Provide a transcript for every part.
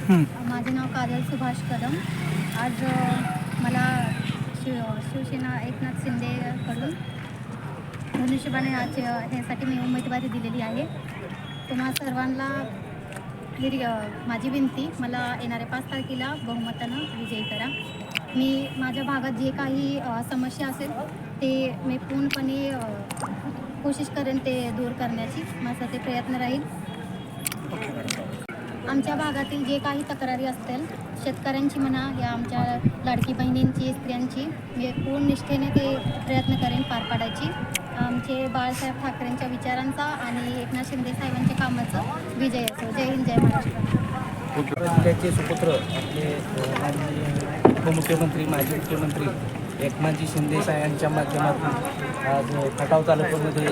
माझे नाव काजल सुभाष कदम. आज मला शिवसेना एकनाथ शिंदेकडून धनुष्यबाण ह्यासाठी मी उमेदवारी दिलेली आहे. तुम्हा सर्वांना माझी विनंती, मला येणाऱ्या 5 तारखेला बहुमतानं विजयी करा. मी माझ्या भागात जे काही समस्या असेल ते मी पूर्णपणे कोशिश करेन ते दूर करण्याची. माझा ते प्रयत्न राहील. आमच्या भागातील जे काही तक्रारी असतील शेतकऱ्यांची म्हणा या आमच्या लाडकी बहिणींची, स्त्रियांची, मी पूर्ण निष्ठेने ते प्रयत्न करेन पार पाडायची. आमचे बाळासाहेब ठाकरेंच्या विचारांचा आणि एकनाथ शिंदे साहेबांच्या कामाचं विजय असो. जय हिंद, जय महाराष्ट्र. जिल्ह्याचे सुपुत्र आपले उपमुख्यमंत्री, माजी मुख्यमंत्री एकनाथजी शिंदे साहेबांच्या माध्यमातून आज खटाव तालुक्यामध्ये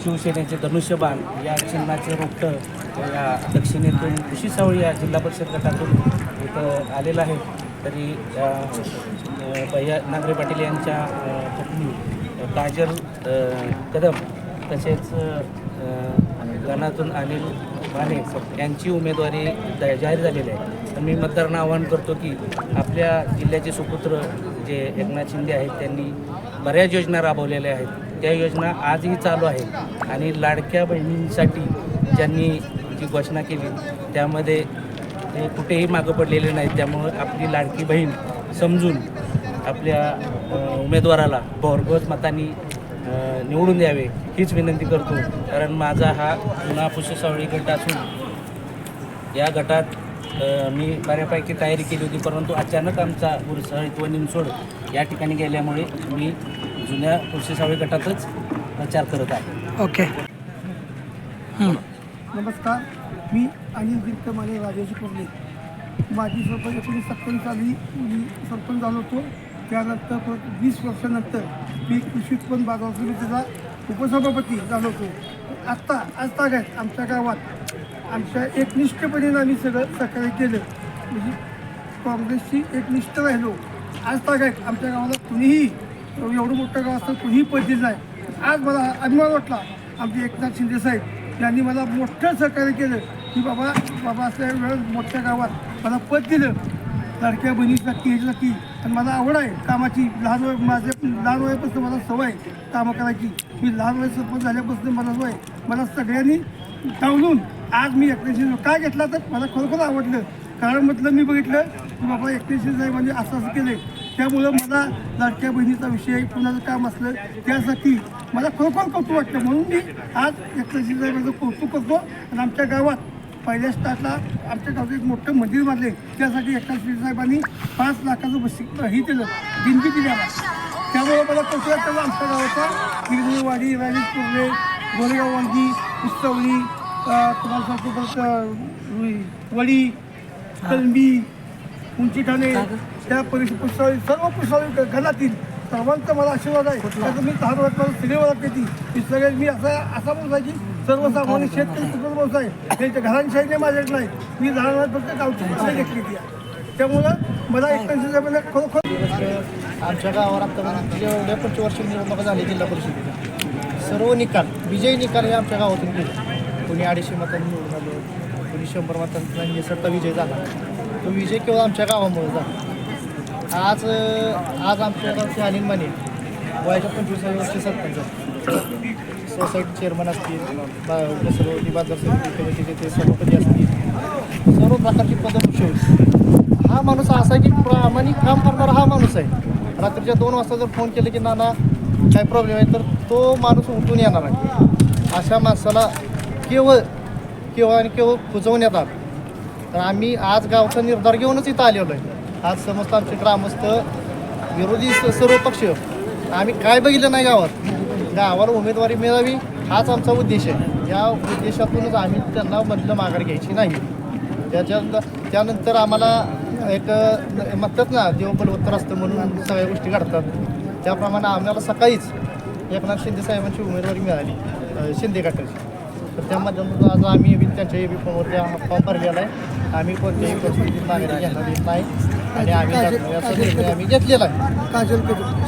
शिवसेनेचे धनुष्यबाण या चिन्हाचे रोपटं या दक्षिणेतून कृषी सावळी या जिल्हा परिषद गटातून इथं आलेलं आहे. तरी भैया नागरे पाटील यांच्या पत्नी काजल कदम तसेच गणातून अनिल माने यांची उमेदवारी जाहीर झालेली आहे. तर मी मतदारांना आवाहन करतो की आपल्या जिल्ह्याचे सुपुत्र जे एकनाथ शिंदे आहेत त्यांनी बऱ्याच योजना राबवलेल्या आहेत. त्या योजना आजही चालू आहेत आणि लाडक्या बहिणींसाठी ज्यांनी जी घोषणा केली त्यामध्ये ते कुठेही मागं पडलेले नाहीत. त्यामुळं आपली लाडकी बहीण समजून आपल्या उमेदवाराला भरघोस मतांनी निवडून द्यावे हीच विनंती करतो. कारण माझा हा जुना कृषी सावळी गट असून या गटात मी बऱ्यापैकी तयारी केली होती, परंतु अचानक आमचा गुरसळीत व निमसोड या ठिकाणी गेल्यामुळे मी जुन्या कृषी सावळी गटातच प्रचार करत आहे. ओके. नमस्कार, मी अनिल दिलकमाने राजाची कुर्ले. माझी सरपंच 1970 साली मी सरपंच झालो होतो. त्यानंतर परत 20 वर्षानंतर मी कृषी उत्पन्न बाजार समितीचा उपसभापती झालो होतो. आज तागायत आमच्या गावात आमच्या एकनिष्ठपणे आम्ही सगळं सहकार्य केलं. म्हणजे काँग्रेसची एकनिष्ठ राहिलो. आज तागायत आमच्या गावाला कुणीही एवढं मोठं गाव असतं कुणीही पद दिलं नाही. आज मला अभिमान वाटला आमचे एकनाथ शिंदे साहेब यांनी मला मोठं सहकार्य केलं की बाबा असल्या वेळेस मोठ्या गावात मला पद दिलं. लाडक्या बहिणीसाठी ह्याच्यासाठी. आणि मला आवड आहे कामाची. लहान वयापासून मला सवय कामं करायची. मी लहान वयात सरपंच झाल्यापासून मला सवय. मला सगळ्यांनी डावलून आज मी एकनाथ शिंदे का घेतला तर मला खरोखर आवडलं. कारण म्हटलं मी बघितलं की बाबा एकनाथ शिंदे साहेबांनी असं केलं. त्यामुळं मला लाडक्या बहिणीचा विषय कुणाचं काम असलं त्यासाठी मला खरोखर कौतुक वाटतं. म्हणून मी आज एकनाथ शिंदे साहेबांचं कौतुक करतो. आणि आमच्या गावात पहिल्या स्टार्टला आमच्या गावात एक मोठं मंदिर बांधले. त्यासाठी एकनाथ शिंदे साहेबांनी 5 लाखाचं ही दिलं, देणगी दिली आम्हाला. त्यामुळे मला कौतुक वाटतं. आमच्या गावाचा गिरगुळवाडी, राजेश कुर्ले, गोरेगाव वांगी, पुस्तवली, तुम्हाला सांगतो परत वडी, कलंबी, उंची ठाणे, त्या पुस्तवली सर्व पुस्तवली घरातील सर्वांचा मला आशीर्वाद आहे. त्याचं मी 10 वर्ष मला सगळे ओळख येते. मी सगळे मी असा बोलता की सर्वसामान्य शेतकरी कुटुंब व्यवसाय त्यांच्या घरांशाहीने माझ्याकडे नाही. मी लहान फक्त गावची पुस्तकं घेतली ती. त्यामुळं मला एकनाथ खरोखर आमच्या गावावर आत्तापर्यंत एवढ्या 25 वर्ष निवडणुका झाली जिल्हा परिषदेच्या. सर्व निकाल विजयी निकाल हे आमच्या गावातून केले. कोणी 250 मतांनी निवडून आलं, कोणी 100 मतांचा निसटता विजय झाला. तो विजय केवळ आमच्या गावामुळे झाला. आज आमच्या गावचे अनिल माने वयाच्या 25व्या वर्षी सरपंच, सोसायटी चेअरमन असतील, सर्व बाजार समिती कमिटीचे ते सभापती असतील, सर्व प्रकारची पदं भूषवली. हा माणूस असा आहे की प्रामाणिक काम करणारा हा माणूस आहे. रात्रीच्या 2 वाजता जर फोन केले की नाना काय प्रॉब्लेम आहे तर तो माणूस उठून येणार आहे. अशा माणसाला केवळ पुजवण्यात आलं. तर आम्ही आज गावचा निर्धार घेऊनच इथं आलेलो आहे. आज समस्त आमचे ग्रामस्थ, विरोधी सर्व पक्ष आम्ही काय बघितलं नाही गावाला उमेदवारी मिळावी हाच आमचा उद्देश आहे. या उद्देशातूनच आम्ही त्यांना मधलं माघार घ्यायची नाही. त्यानंतर आम्हाला एक म्हणतात ना देव बलवत्तर असतं म्हणून सगळ्या गोष्टी घडतात. त्याप्रमाणे आम्हाला सकाळीच एकनाथ शिंदे साहेबांची उमेदवारी मिळाली शिंदे गटाची. तर त्या माध्यमातून आज आम्ही त्यांच्या एबी फॉर्मवरती हा फॉर्म भरलेला आहे. आम्ही कोणत्याही परिस्थितीत माघारी घेणार येत नाही आणि आम्ही घेतलेला आहे. काजल कदम